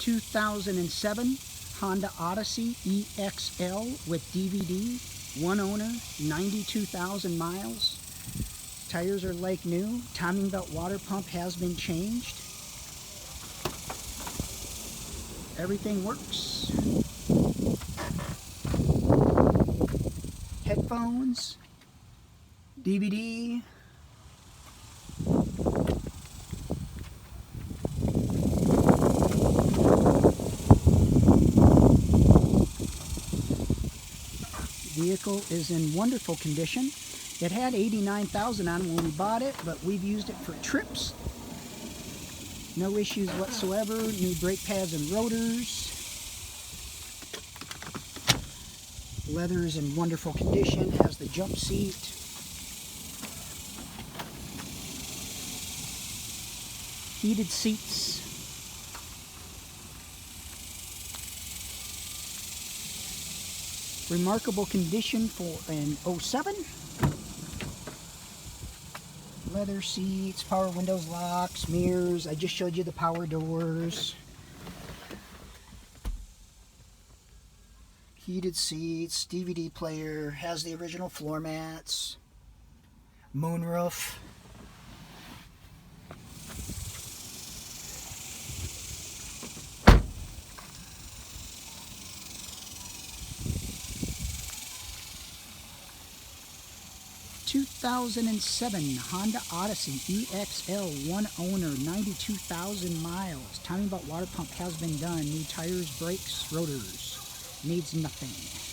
2007 Honda Odyssey EXL with DVD, one owner, 92,000 miles. Tires are like new. Timing belt water pump has been changed. Everything works. Headphones, DVD. Vehicle is in wonderful condition. It had 89,000 on it when we bought it, but we've used it for trips. No issues whatsoever. New brake pads and rotors. Leather is in wonderful condition. Has the jump seat. Heated seats. Remarkable condition for an 07. Leather seats, power windows, locks, mirrors. I just showed you the power doors. Heated seats, DVD player, has the original floor mats, moonroof. (2007) Honda Odyssey EXL, one owner, 92,000 miles. Timing belt water pump has been done. New tires, brakes, rotors. Needs nothing.